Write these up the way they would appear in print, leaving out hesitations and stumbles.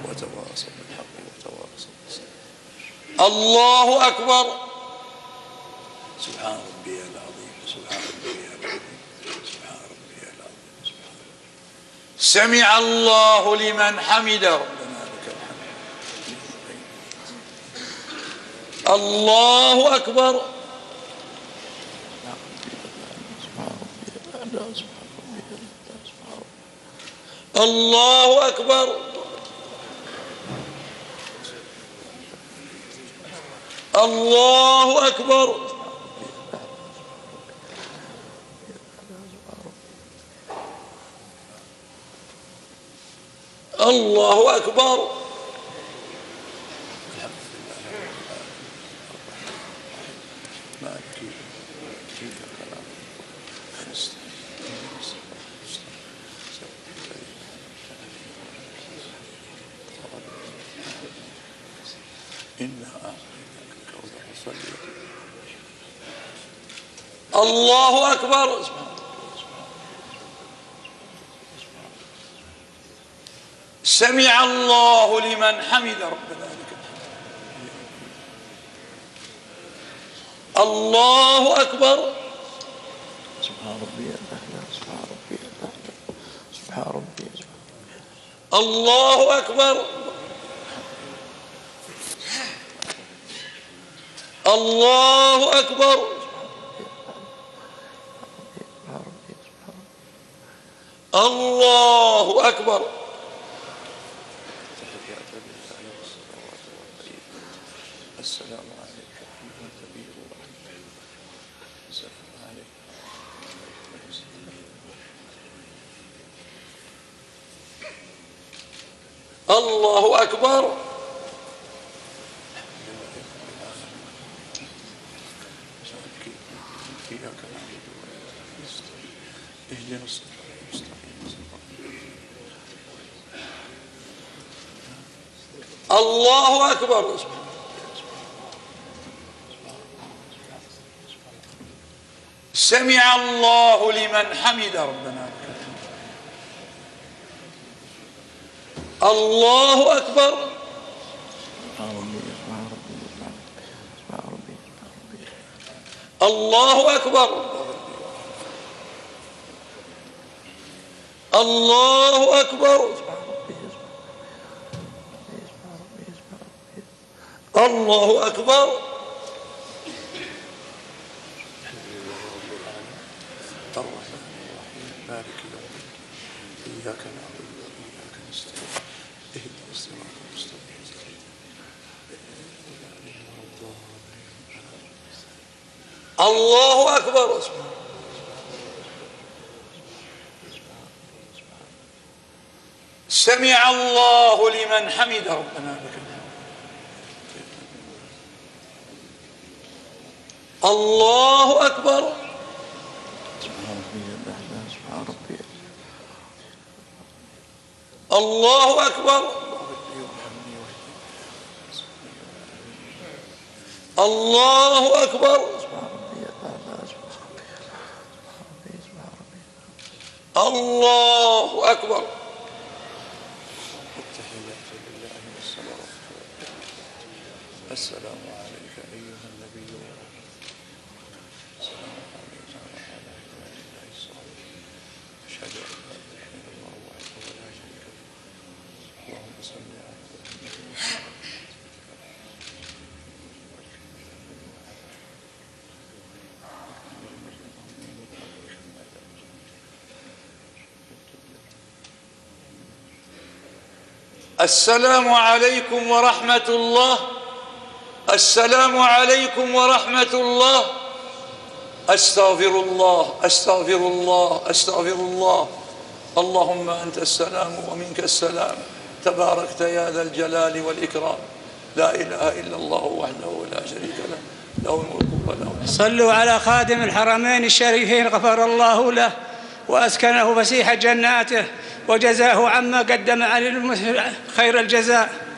وتواصوا بالحق وتواصوا بالصبر. الله أكبر. سبحان ربي العظيم سبحان ربي العظيم سبحان ربي العظيم سبحان ربي. سمع الله لمن حمده. ربنا لك الحمد. الله أكبر. الله أكبر. الله أكبر. الله أكبر. الله أكبر. سمع الله لمن حمد. ربنا لك الحمد. الله أكبر. سبحان ربي الأعلى سبحان ربي الأعلى سبحان ربي. الله أكبر. الله أكبر. الله أكبر. السلام عليك أيها النبي ورحمة الله. السلام عليك. الله أكبر. إياك نعبد وإياك نستعين اهدنا الصراط المستقيم. الله أكبر. سمع الله لمن حمد. ربنا لك الحمد. الله أكبر. الله أكبر. الله أكبر. الله أكبر. الرحمن الرحيم مالك يوم الدين إياك نعبد وإياك نستعين اهدنا الصراط المستقيم. الله أكبر. سمع الله لمن حمد. ربنا لك الحمد. الله أكبر. الله أكبر. الله أكبر. الله أكبر. التحيات لله والصلوات. السلام عليك أيها النبي السلام عليك وعلى عباد الله الصالحين. أشهد أن لا إله إلا الله وحده لا شريك له. اللهم صل على محمد. السلام عليكم ورحمة الله. السلام عليكم ورحمة الله. أستغفر الله أستغفر الله أستغفر الله. اللهم أنت السلام ومنك السلام تباركت يا ذا الجلال والإكرام. لا إله إلا الله وحده لا شريك له له الملك وله الحمد. صلوا على خادم الحرمين الشريفين غفر الله له وأسكنه فسيح جناته وجزاه عما قدم عن خير الجزاء.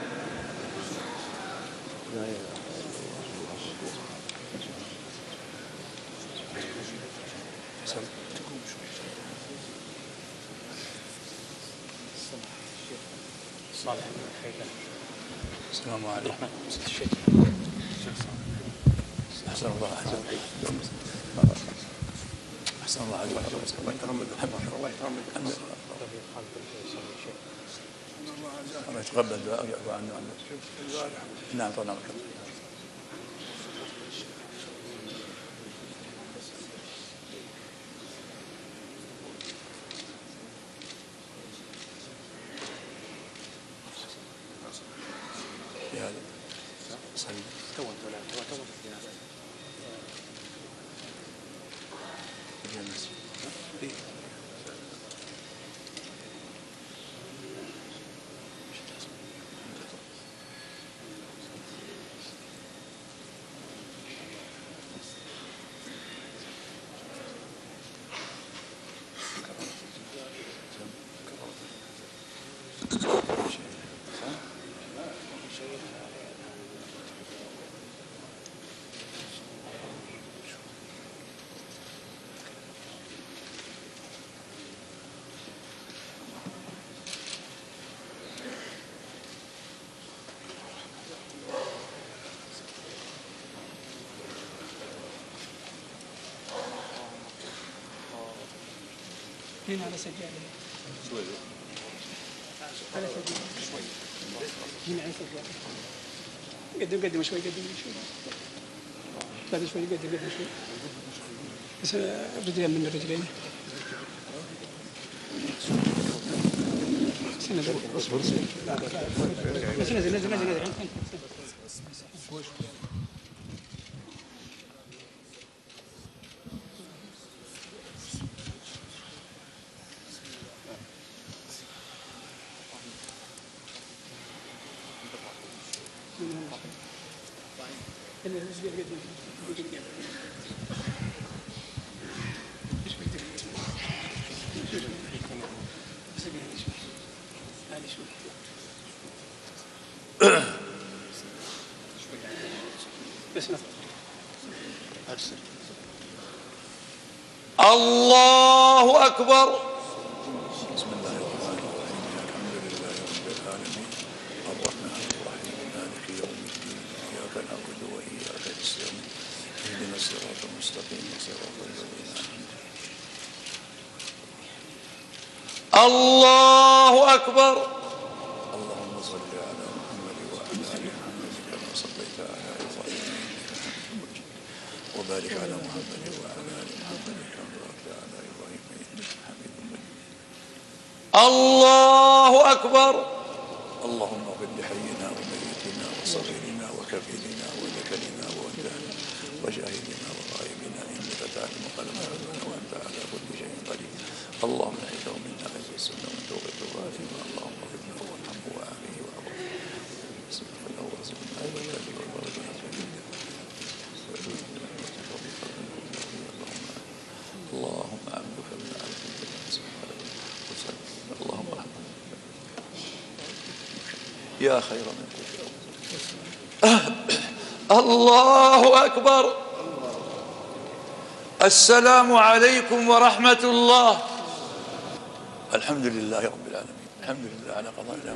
السلام عليكم. أحسن الله عليك. أحسن الله عليك. الله يتقبل دعاء ويعفو عنه. نعم طبعا. يا سلام. هنا على سجادة. على سجادة. هنا على سجادة. قدم شوي شوي. بعد شوي قدم شوي. بس رجلين من الرجلين. اصبر. بس نزل. الله أكبر. بسم الله الرحمن الرحيم. الحمد لله رب العالمين الرحمن الرحيم مالك يوم الدين إياك نعبد وإياك نستعين اهدنا الصراط المستقيم صراط الذين أنعمت عليهم. الله أكبر. اللهم صل على محمد وعلى آل محمد كما صليت على إبراهيم إنك حميد مجيد وبارك على محمد وعلى آل محمد كما باركت على إبراهيم إنك حميد مجيد. الله أكبر. اللهم اغفر لحينا وميتنا وصغيرنا وكبيرنا وذكرنا وانثانا وشاهدنا وغائبنا انك تعلم قلبنا وانت على كل شيء قدير. اللهم احفظه منا حيث السنه ومن توبه الغافلين. اللهم اغفر له وارحمه وعافيه وعفو عنه وارزقنا البركه والبركه اللهم عبدك من على اللهم احفظه يا خير من الله أكبر. السلام عليكم ورحمة الله. الحمد لله رب العالمين. الحمد لله على قضاء الله.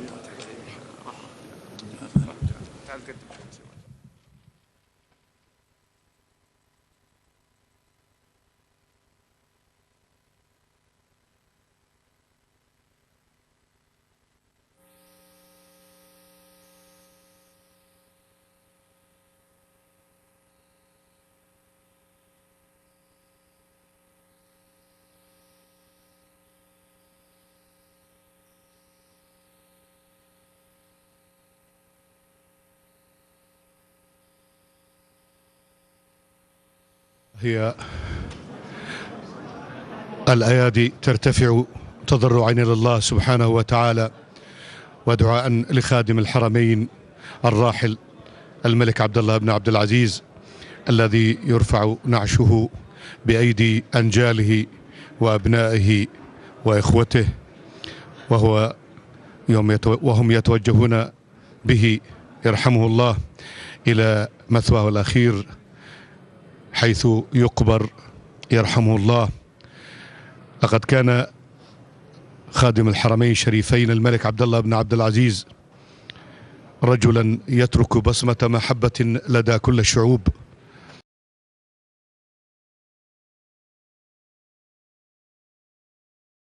هي الأيادي ترتفع تضرعا إلى الله سبحانه وتعالى ودعاء لخادم الحرمين الراحل الملك عبد الله بن عبد العزيز الذي يرفع نعشه بأيدي أنجاله وأبنائه وإخوته وهم يتوجهون به يرحمه الله إلى مثواه الأخير حيث يقبر يرحمه الله. لقد كان خادم الحرمين الشريفين الملك عبد الله بن عبد العزيز رجلا يترك بصمة محبة لدى كل الشعوب.